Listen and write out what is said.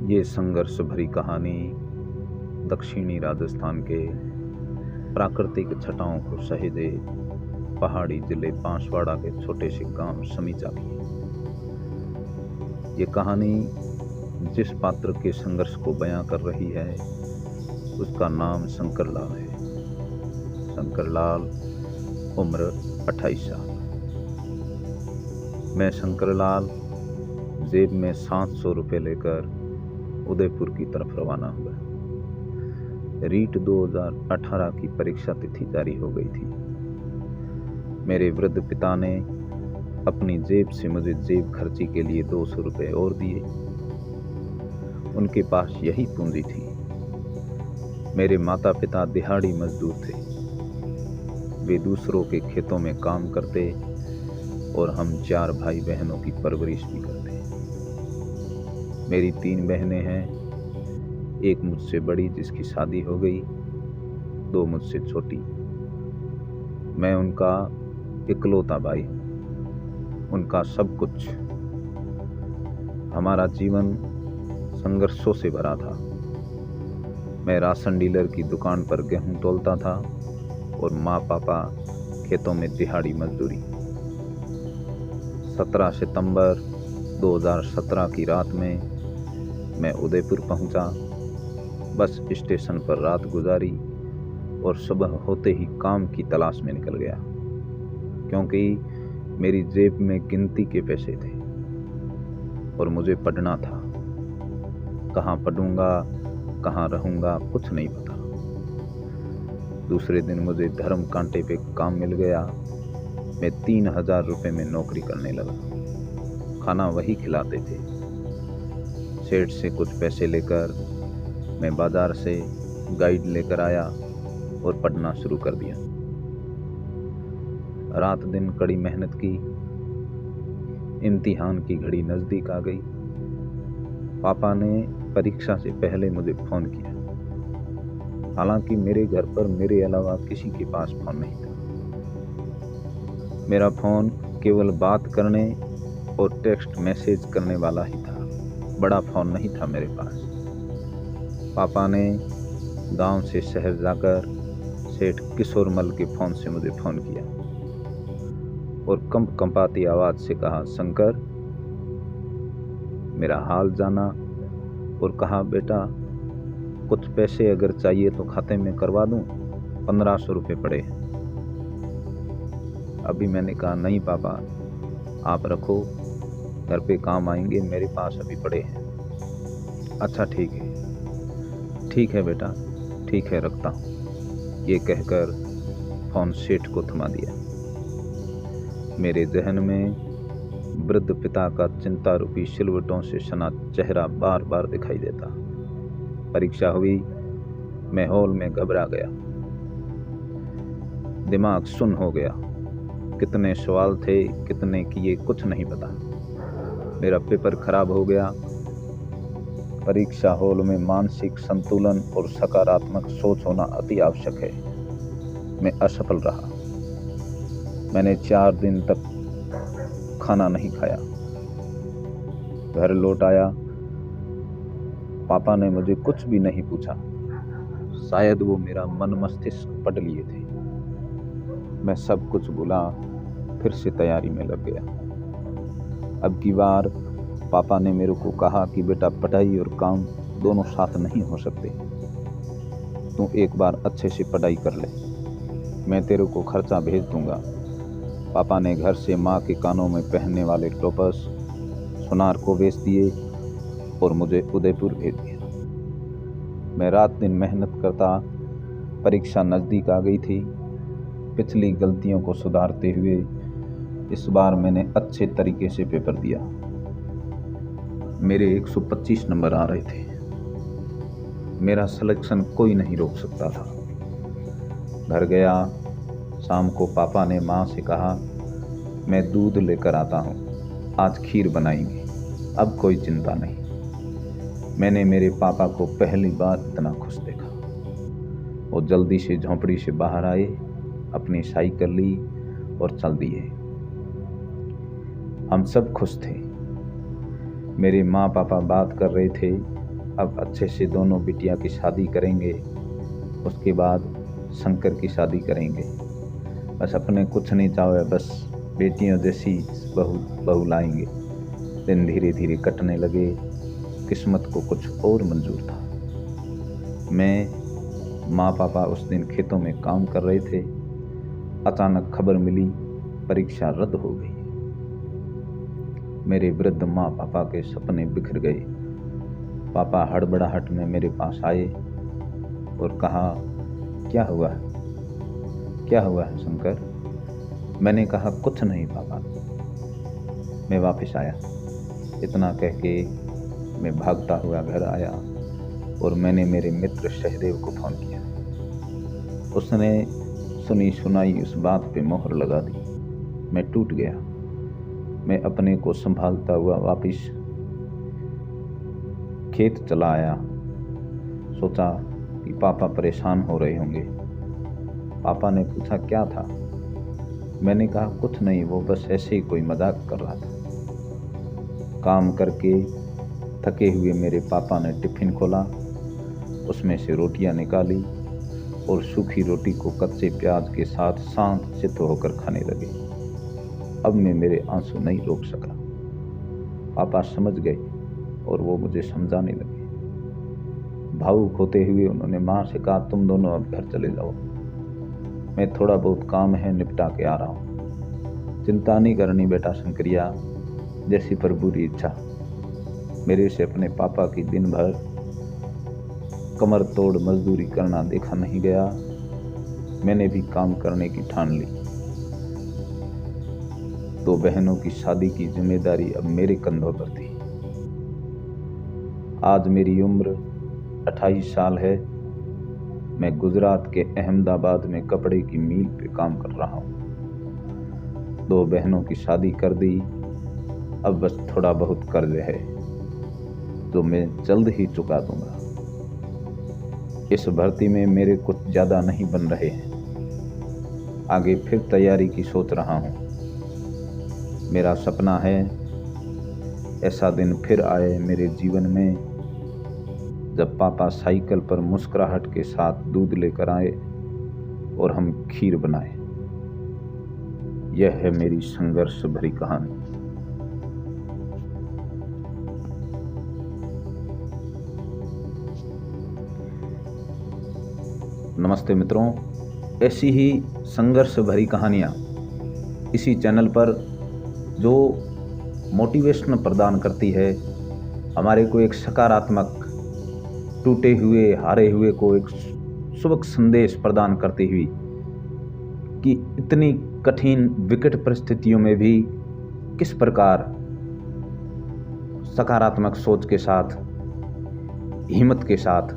ये संघर्ष भरी कहानी दक्षिणी राजस्थान के प्राकृतिक छटाओं को सहेजे पहाड़ी जिले बांसवाड़ा के छोटे से गांव समीचा की। ये कहानी जिस पात्र के संघर्ष को बयां कर रही है उसका नाम शंकर लाल है। शंकर लाल, उम्र 28 साल। मैं शंकर लाल जेब में 700 रुपये लेकर उदयपुर की तरफ रवाना हुआ। रीट 2018 की परीक्षा तिथि जारी हो गई थी। मेरे वृद्ध पिता ने अपनी जेब से मुझे जेब खर्ची के लिए 200 रुपये और दिए। उनके पास यही पूंजी थी। मेरे माता पिता दिहाड़ी मजदूर थे। वे दूसरों के खेतों में काम करते और हम 4 भाई बहनों की परवरिश भी करते। मेरी 3 बहनें हैं, एक मुझसे बड़ी जिसकी शादी हो गई, 2 मुझसे छोटी। मैं उनका इकलौता भाई हूँ, उनका सब कुछ। हमारा जीवन संघर्षों से भरा था। मैं राशन डीलर की दुकान पर गेहूं तोलता था और माँ पापा खेतों में दिहाड़ी मजदूरी। 17 सितंबर 2017 की रात में मैं उदयपुर पहुंचा। बस स्टेशन पर रात गुजारी और सुबह होते ही काम की तलाश में निकल गया, क्योंकि मेरी जेब में गिनती के पैसे थे और मुझे पढ़ना था। कहाँ पढ़ूंगा, कहाँ रहूंगा, कुछ नहीं पता। दूसरे दिन मुझे धर्म कांटे पे काम मिल गया। मैं 3000 रुपये में नौकरी करने लगा। खाना वही खिलाते थे। सेठ से कुछ पैसे लेकर मैं बाजार से गाइड लेकर आया और पढ़ना शुरू कर दिया। रात दिन कड़ी मेहनत की। इम्तिहान की घड़ी नजदीक आ गई। पापा ने परीक्षा से पहले मुझे फोन किया। हालांकि मेरे घर पर मेरे अलावा किसी के पास फोन नहीं था। मेरा फोन केवल बात करने और टेक्स्ट मैसेज करने वाला ही था। बड़ा फोन नहीं था मेरे पास। पापा ने गांव से शहर जाकर सेठ किशोर मल के फोन से मुझे फोन किया और कंपाती आवाज से कहा, शंकर। मेरा हाल जाना और कहा, बेटा कुछ पैसे अगर चाहिए तो खाते में करवा दूं, 1500 रुपये पड़े। अभी मैंने कहा, नहीं पापा, आप रखो, घर पे काम आएंगे, मेरे पास अभी पड़े हैं। अच्छा ठीक है बेटा, ठीक है, रखता हूँ। ये कहकर फोन सेठ को थमा दिया। मेरे जहन में वृद्ध पिता का चिंता रूपी सिलवटों से सना चेहरा बार बार दिखाई देता। परीक्षा हुई। मैं हॉल में घबरा गया। दिमाग सुन्न हो गया। कितने सवाल थे, कितने किए, कुछ नहीं पता। मेरा पेपर खराब हो गया। परीक्षा हॉल में मानसिक संतुलन और सकारात्मक सोच होना अति आवश्यक है। मैं असफल रहा। मैंने 4 दिन तक खाना नहीं खाया। घर लौट आया। पापा ने मुझे कुछ भी नहीं पूछा। शायद वो मेरा मन मस्तिष्क पढ़ लिए थे। मैं सब कुछ भुला, फिर से तैयारी में लग गया। अब की बार पापा ने मेरे को कहा कि बेटा, पढ़ाई और काम दोनों साथ नहीं हो सकते। तू एक बार अच्छे से पढ़ाई कर ले, मैं तेरे को खर्चा भेज दूंगा। पापा ने घर से माँ के कानों में पहनने वाले टोपस सुनार को बेच दिए और मुझे उदयपुर भेज दिया। मैं रात दिन मेहनत करता। परीक्षा नज़दीक आ गई थी। पिछली गलतियों को सुधारते हुए इस बार मैंने अच्छे तरीके से पेपर दिया। मेरे 125 नंबर आ रहे थे। मेरा सिलेक्शन कोई नहीं रोक सकता था। घर गया। शाम को पापा ने माँ से कहा, मैं दूध लेकर आता हूँ, आज खीर बनाएंगे, अब कोई चिंता नहीं। मैंने मेरे पापा को पहली बार इतना खुश देखा। वो जल्दी से झोंपड़ी से बाहर आए, अपनी साइकिल ली और चल दिए। हम सब खुश थे। मेरे माँ पापा बात कर रहे थे अब अच्छे से दोनों बिटिया की शादी करेंगे, उसके बाद शंकर की शादी करेंगे। बस अपने कुछ नहीं चाहे, बस बेटियों जैसी बहू लाएंगे। दिन धीरे धीरे कटने लगे। किस्मत को कुछ और मंजूर था। मैं, माँ पापा उस दिन खेतों में काम कर रहे थे। अचानक खबर मिली, परीक्षा रद्द हो गई। मेरे वृद्ध माँ पापा के सपने बिखर गए। पापा हड़बड़ाहट में मेरे पास आए और कहा, क्या हुआ है, क्या हुआ है शंकर? मैंने कहा, कुछ नहीं पापा। मैं वापस आया। इतना कह के मैं भागता हुआ घर आया और मैंने मेरे मित्र सहदेव को फोन किया। उसने सुनी सुनाई उस बात पे मोहर लगा दी। मैं टूट गया। मैं अपने को संभालता हुआ वापस खेत चला आया। सोचा कि पापा परेशान हो रहे होंगे। पापा ने पूछा, क्या था? मैंने कहा, कुछ नहीं, वो बस ऐसे ही कोई मजाक कर रहा था। काम करके थके हुए मेरे पापा ने टिफिन खोला, उसमें से रोटियां निकाली और सूखी रोटी को कच्चे प्याज के साथ शांत चित्त होकर खाने लगे। अब मैं मेरे आंसू नहीं रोक सका। पापा समझ गए और वो मुझे समझाने लगे। भावुक होते हुए उन्होंने माँ से कहा, तुम दोनों अब घर चले जाओ, मैं थोड़ा बहुत काम है निपटा के आ रहा हूँ। चिंता नहीं करनी बेटा शंकरिया, जैसी प्रभु की इच्छा। मेरे से अपने पापा की दिन भर कमर तोड़ मजदूरी करना देखा नहीं गया। मैंने भी काम करने की ठान ली। 2 बहनों की शादी की जिम्मेदारी अब मेरे कंधों पर थी। आज मेरी उम्र 28 साल है। मैं गुजरात के अहमदाबाद में कपड़े की मील पे काम कर रहा हूँ। 2 बहनों की शादी कर दी। अब बस थोड़ा बहुत कर्ज है जो मैं जल्द ही चुका दूंगा। इस भर्ती में मेरे कुछ ज्यादा नहीं बन रहे हैं। आगे फिर तैयारी की सोच रहा हूँ। मेरा सपना है ऐसा दिन फिर आए मेरे जीवन में जब पापा साइकिल पर मुस्कुराहट के साथ दूध लेकर आए और हम खीर बनाए। यह है मेरी संघर्ष भरी कहानी। नमस्ते मित्रों, ऐसी ही संघर्ष भरी कहानियाँ इसी चैनल पर जो मोटिवेशन प्रदान करती है, हमारे को एक सकारात्मक, टूटे हुए हारे हुए को एक शुभ संदेश प्रदान करती हुई कि इतनी कठिन विकट परिस्थितियों में भी किस प्रकार सकारात्मक सोच के साथ, हिम्मत के साथ